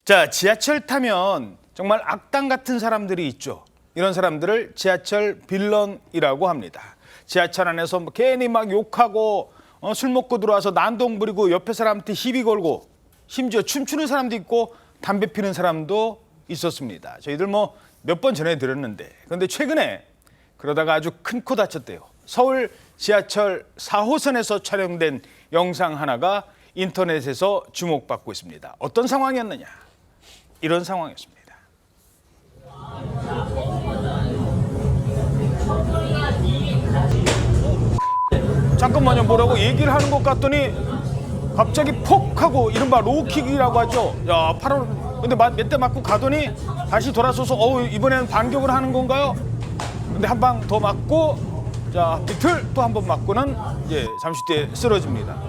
자, 지하철 타면 정말 악당 같은 사람들이 있죠. 이런 사람들을 지하철 빌런이라고 합니다. 지하철 안에서 괜히 막 욕하고 술 먹고 들어와서 난동 부리고 옆에 사람한테 시비 걸고 심지어 춤추는 사람도 있고 담배 피는 사람도 있었습니다. 저희들 몇 번 전해드렸는데 그런데 최근에 그러다가 아주 큰 코 다쳤대요. 서울 지하철 4호선에서 촬영된 영상 하나가 인터넷에서 주목받고 있습니다. 어떤 상황이었느냐? 이런 상황이었습니다. 잠깐만요, 뭐라고 얘기를 하는 것 같더니 갑자기 폭 하고 이른바 로우킥이라고 하죠. 야, 근데 몇 대 맞고 가더니 다시 돌아서서 이번에는 반격을 하는 건가요? 근데 한 방 더 맞고 자, 비틀 또 한 번 맞고는 잠시 뒤에 쓰러집니다.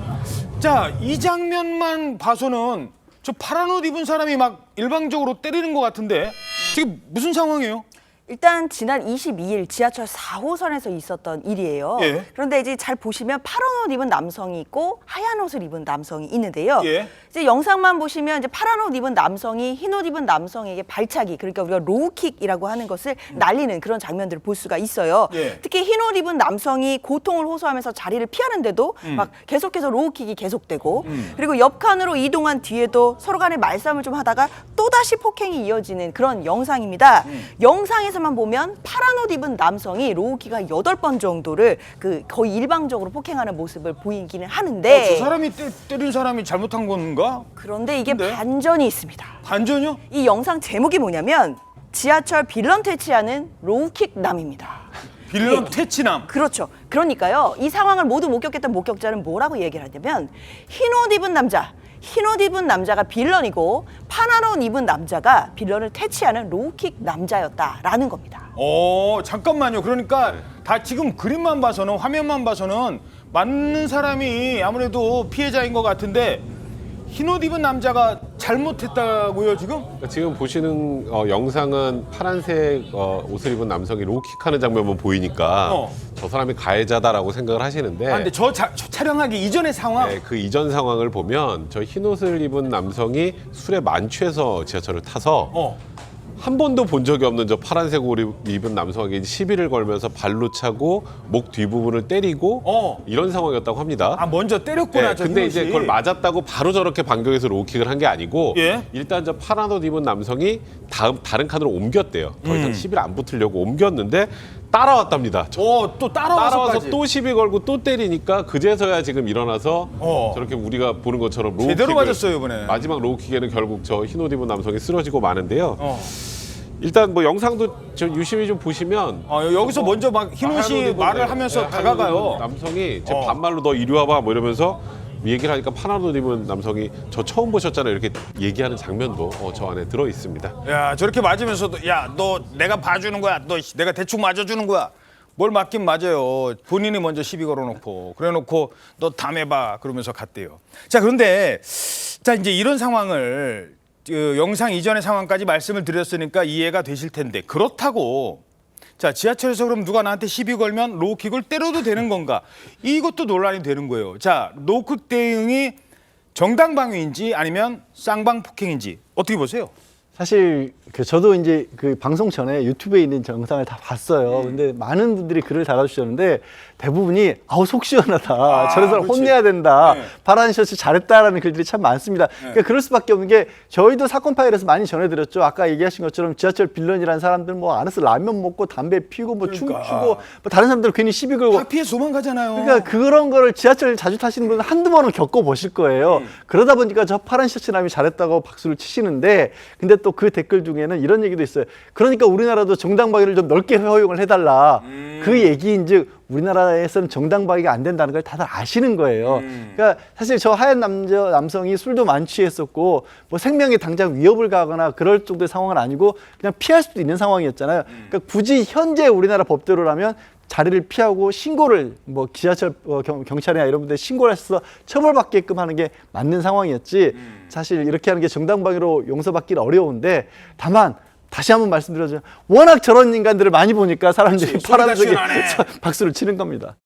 자, 이 장면만 봐서는 저 파란 옷 입은 사람이 막 일방적으로 때리는 것 같은데 지금 무슨 상황이에요? 일단 지난 22일 지하철 4호선에서 있었던 일이에요. 예. 그런데 이제 잘 보시면 파란 옷 입은 남성이 있고 하얀 옷을 입은 남성이 있는데요. 예. 이제 영상만 보시면 이제 파란 옷 입은 남성이 흰 옷 입은 남성에게 발차기, 그러니까 우리가 로우킥이라고 하는 것을 날리는 그런 장면들을 볼 수가 있어요. 예. 특히 흰 옷 입은 남성이 고통을 호소하면서 자리를 피하는데도 막 계속해서 로우킥이 계속되고 그리고 옆 칸으로 이동한 뒤에도 서로 간에 말싸움을 좀 하다가 또다시 폭행이 이어지는 그런 영상입니다. 영상에서만 보면 파란 옷 입은 남성이 로우킥가 8번 정도를 거의 일방적으로 폭행하는 모습을 보이기는 하는데 저 사람이 때린 사람이 잘못한 건가? 그런데 이게 근데? 반전이 있습니다. 반전이요? 이 영상 제목이 뭐냐면 지하철 빌런 퇴치하는 로우킥남입니다. 빌런 퇴치남. 그렇죠. 그러니까요. 이 상황을 모두 목격했던 목격자는 뭐라고 얘기를 하냐면 흰 옷 입은 남자가 빌런이고 파란 옷 입은 남자가 빌런을 퇴치하는 로우킥 남자였다라는 겁니다. 잠깐만요. 그러니까 다 지금 그림만 봐서는 화면만 봐서는 맞는 사람이 아무래도 피해자인 것 같은데 흰 옷 입은 남자가 잘못했다고요 지금? 지금 보시는 영상은 파란색 옷을 입은 남성이 로우킥하는 장면만 보이니까 저 사람이 가해자다라고 생각을 하시는데 근데 저 촬영하기 이전의 상황? 네, 그 이전 상황을 보면 저 흰 옷을 입은 남성이 술에 만취해서 지하철을 타서 한 번도 본 적이 없는 저 파란색 옷을 입은 남성에게 시비를 걸면서 발로 차고 목 뒷부분을 때리고 이런 상황이었다고 합니다. 먼저 때렸구나. 네, 근데 이제 그걸 맞았다고 바로 저렇게 반격해서 로우킥을 한 게 아니고 일단 저 파란 옷 입은 남성이 다른 칸으로 옮겼대요. 더 이상 시비를 안 붙으려고 옮겼는데 따라왔답니다. 또 따라와서 또 시비 걸고 또 때리니까 그제서야 지금 일어나서 저렇게 우리가 보는 것처럼 로우킥을 제대로 맞았어요 이번에. 마지막 로우킥에는 결국 저 흰 옷 입은 남성이 쓰러지고 마는데요. 일단 영상도 유심히 좀 보시면 여기서 먼저 막 흰 옷이 말을 하면서 다가가요. 남성이 반말로 너 이리 와봐 이러면서 얘기를 하니까 파란 옷 입은 남성이 저 처음 보셨잖아요 이렇게 얘기하는 장면도 저 안에 들어 있습니다. 야, 저렇게 맞으면서도 야, 너 내가 봐주는 거야. 너 내가 대충 맞아주는 거야. 뭘 맞긴 맞아요. 본인이 먼저 시비 걸어놓고 그래놓고 너 다음에 봐 그러면서 갔대요. 자, 그런데 자 이제 이런 상황을 영상 이전의 상황까지 말씀을 드렸으니까 이해가 되실 텐데 그렇다고 자 지하철에서 그럼 누가 나한테 시비 걸면 로우킥을 때려도 되는 건가? 이것도 논란이 되는 거예요. 자, 로우킥 대응이 정당방위인지 아니면 쌍방폭행인지 어떻게 보세요? 사실 저도 이제 방송 전에 유튜브에 있는 영상을 다 봤어요. 근데 많은 분들이 글을 달아주셨는데 대부분이 속 시원하다. 저런 사람 혼내야 된다. 파란 셔츠 잘했다라는 글들이 참 많습니다. 그러니까 그럴 수밖에 없는 게 저희도 사건 파일에서 많이 전해드렸죠. 아까 얘기하신 것처럼 지하철 빌런이라는 사람들은 안에서 라면 먹고 담배 피고 춤추고 다른 사람들은 괜히 시비 걸고 다 피해 도망가잖아요. 그러니까 그런 거를 지하철 자주 타시는 분은 한두 번은 겪어보실 거예요. 그러다 보니까 저 파란 셔츠 남이 잘했다고 박수를 치시는데 근데 또 그 댓글 중에는 이런 얘기도 있어요. 그러니까 우리나라도 정당방위를 좀 넓게 허용을 해달라. 그 얘기인즉 우리나라에서는 정당방위가 안 된다는 걸 다들 아시는 거예요. 그러니까 사실 저 하얀 남성이 술도 만취했었고 생명에 당장 위협을 가거나 그럴 정도의 상황은 아니고 그냥 피할 수도 있는 상황이었잖아요. 그러니까 굳이 현재 우리나라 법대로라면 자리를 피하고 신고를 지하철 경찰이나 이런 분들 신고를 해서 처벌받게끔 하는 게 맞는 상황이었지 사실 이렇게 하는 게 정당방위로 용서받기는 어려운데 다만 다시 한번 말씀드려서 워낙 저런 인간들을 많이 보니까 사람들이 파란색에 박수를 치는 겁니다.